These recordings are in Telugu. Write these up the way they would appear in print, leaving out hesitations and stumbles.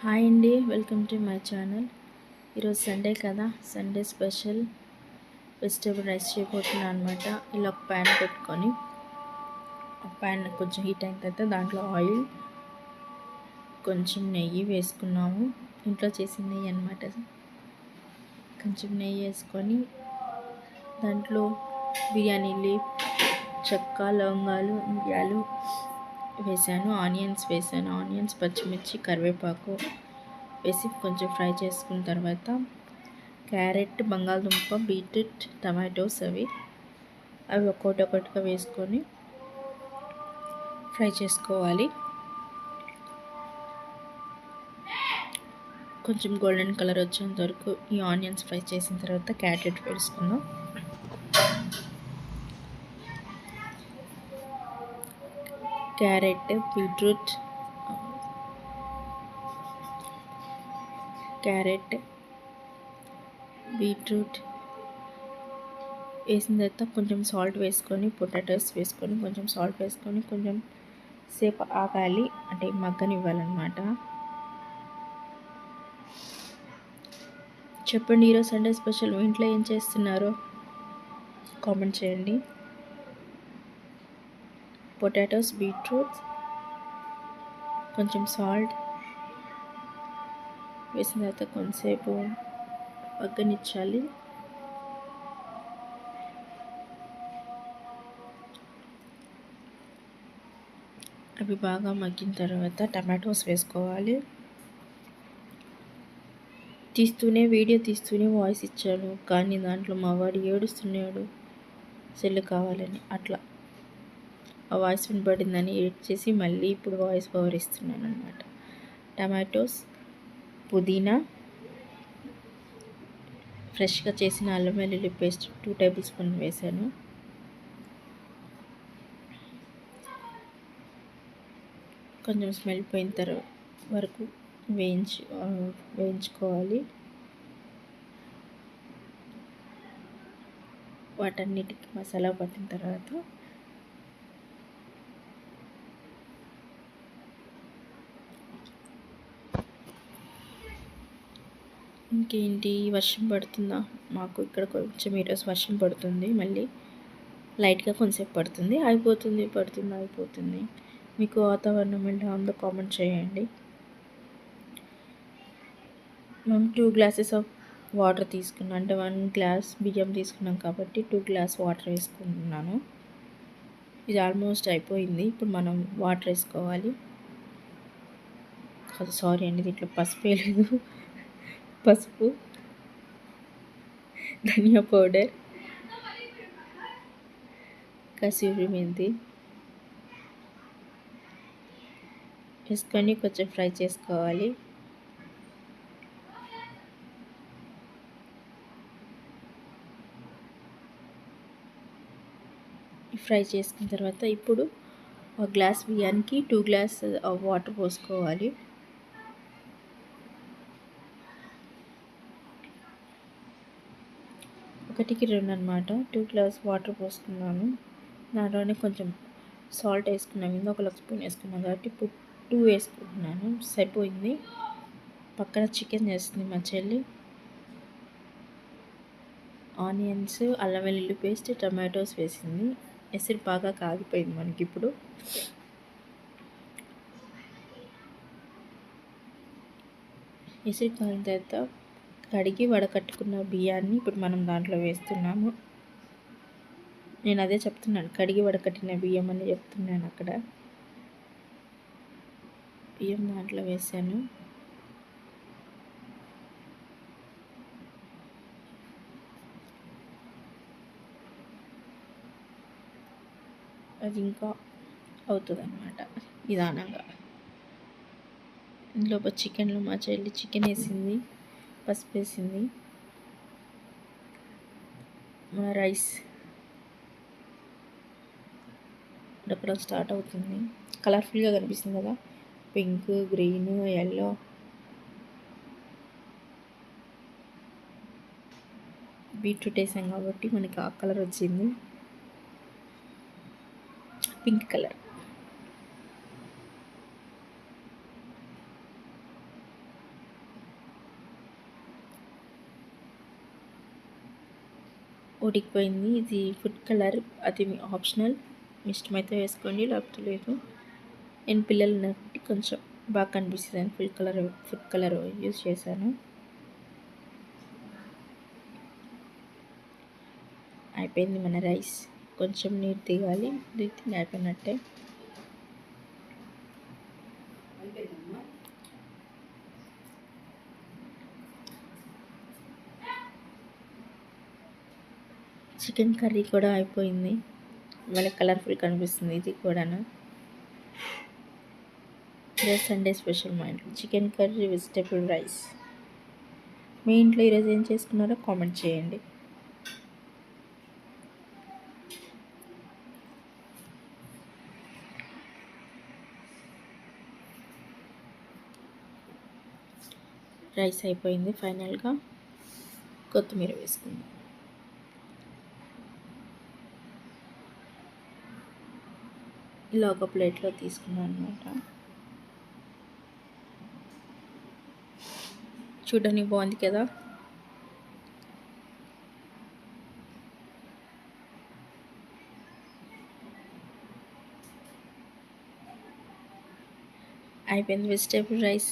హాయ్ అండి, వెల్కమ్ టు మై ఛానల్. ఈరోజు సండే కదా, సండే స్పెషల్ వెజిటేబుల్ రైస్ చేయబోతున్నాను అనమాట. ఇలా ఒక ప్యాన్ పెట్టుకొని ప్యాన్ కొంచెం హీట్ అయిన తర్వాత దాంట్లో ఆయిల్, కొంచెం నెయ్యి వేసుకున్నాము. ఇంట్లో చేసిన నెయ్యి అనమాట. కొంచెం నెయ్యి వేసుకొని దాంట్లో బిర్యానీ లీఫ్, చెక్క, లవంగాలు, మిరియాలు వేసాను. ఆనియన్స్, పచ్చిమిర్చి, కరివేపాకు వేసి కొంచెం ఫ్రై చేసుకున్న తర్వాత క్యారెట్, బంగాళదుంప, బీట్రూట్, టమాటోస్ అవి ఒక్కొక్కటిగా వేసుకొని ఫ్రై చేసుకోవాలి. కొంచెం గోల్డెన్ కలర్ వచ్చేంత వరకు ఈ ఆనియన్స్ ఫ్రై చేసిన తర్వాత క్యారెట్ వేసుకుందాం. క్యారెట్, బీట్రూట్ వేసిన తర్వాత కొంచెం సాల్ట్ వేసుకొని, పొటాటోస్ వేసుకొని కొంచెం సాల్ట్ వేసుకొని కొంచెం సేపు ఆగాలి, అంటే మగ్గనివ్వాలన్నమాట. చెప్పండి, ఈరోజు సండే స్పెషల్ మీ ఇంట్లో ఏం చేస్తున్నారో కామెంట్ చేయండి. పొటాటోస్, బీట్రూట్, కొంచెం సాల్ట్ వేసిన తర్వాత కొంతసేపు మగ్గనిచ్చాలి. అవి బాగా మగ్గిన తర్వాత టమాటోస్ వేసుకోవాలి. వీడియో తీస్తూనే వాయిస్ ఇచ్చాను, కానీ దాంట్లో మా వాడు ఏడుస్తున్నాడు సెల్ కావాలని. అట్లా ఆ వాయిస్ వినపడిందని ఎడిట్ చేసి మళ్ళీ ఇప్పుడు వాయిస్ ఓవర్ ఇస్తున్నాను అనమాట. టమాటోస్, పుదీనా, ఫ్రెష్గా చేసిన అల్లం వెల్లుల్లి పేస్ట్ 2 టేబుల్ స్పూన్ వేసాను. కొంచెం స్మెల్ పోయిన తర్వాత వరకు వేయించుకోవాలి. వాటన్నిటికి మసాలా పట్టిన తర్వాత ఇంకేంటి, వర్షం పడుతుందా? మాకు ఇక్కడ కొంచెం ఈరోజు వర్షం పడుతుంది. మళ్ళీ లైట్గా కొంచెంసేపు పడుతుంది, అయిపోతుంది. మీకు వాతావరణం ఎలా ఉందో కామెంట్ చేయండి. మేము 2 గ్లాసెస్ ఆఫ్ వాటర్ తీసుకున్నాం, అంటే 1 గ్లాస్ బియ్యం తీసుకున్నాం కాబట్టి 2 గ్లాస్ వాటర్ వేసుకుంటున్నాను. ఇది ఆల్మోస్ట్ అయిపోయింది. ఇప్పుడు మనం వాటర్ వేసుకోవాలి. సారీ అండి, దీంట్లో పసుపు వేయలేదు. పసుపు, ధనియా పౌడర్, కసూరి మెంతి వేసుకొని కొంచెం ఫ్రై చేసుకోవాలి. ఫ్రై చేసుకున్న తర్వాత ఇప్పుడు ఒక గ్లాస్ బియ్యానికి 2 గ్లాస్ వాటర్ పోసుకోవాలి. ఒకటికి 2 అనమాట. 2 గ్లాస్ వాటర్ పోసుకున్నాను. దాంట్లోనే కొంచెం సాల్ట్ వేసుకున్నాను. ఇందులో 1 స్పూన్ వేసుకున్నాను కాబట్టి ఇప్పుడు 2 వేసుకుంటున్నాను, సరిపోయింది. పక్కన చికెన్ చేస్తుంది మా చెల్లి. ఆనియన్స్, అల్లం వెల్లుల్లి పేస్ట్, టమాటోస్ వేసింది. ఎసరు బాగా కాగిపోయింది మనకి. ఇప్పుడు ఎసరు కాగిన తర్వాత కడిగి వడకట్టుకున్న బియ్యాన్ని ఇప్పుడు మనం దాంట్లో వేస్తున్నాము. నేను అదే చెప్తున్నాను, కడిగి వడకట్టిన బియ్యం అని చెప్తున్నాను. అక్కడ బియ్యం దాంట్లో వేసాను. అది ఇంకా అవుతుంది అన్నమాట నిదానంగా. ఇందులో చికెన్లో మా చెల్లి చికెన్ వేసింది, పసుపు వేసింది. మన రైస్ ఉడకడం స్టార్ట్ అవుతుంది. కలర్ఫుల్గా కనిపిస్తుంది కదా, పింక్, గ్రీన్, ఎల్లో. బీట్రూట్ వేసాం కాబట్టి మనకి ఆ కలర్ వచ్చింది, పింక్ కలర్. ఉడికిపోయింది. ఇది ఫుడ్ కలర్, అది మీ ఆప్షనల్. మీ ఇష్టమైతే వేసుకోండి, లేకపోతే లేదు. నేను పిల్లలు కాబట్టి కొంచెం బాగా కనిపిస్తుందని ఫుడ్ కలర్ యూజ్ చేశాను. అయిపోయింది మన రైస్. కొంచెం నీరు దిగాలి, దిగితే అయిపోయినట్టే. చికెన్ కర్రీ కూడా అయిపోయింది. మళ్ళీ కలర్ఫుల్ కనిపిస్తుంది ఇది కూడాను. ఇదే సండే స్పెషల్ మా ఇంట్లో చికెన్ కర్రీ, వెజిటేబుల్ రైస్. మీ ఇంట్లో ఈరోజు ఏం చేసుకున్నారో కామెంట్ చేయండి. రైస్ అయిపోయింది. ఫైనల్గా కొత్తిమీర వేసుకుందాం. ఇలా ఒక ప్లేట్లో తీసుకున్నాను అనమాట. చూడడానికి బాగుంది కదా. అయిపోయింది vegetable rice.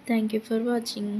Thank you for watching.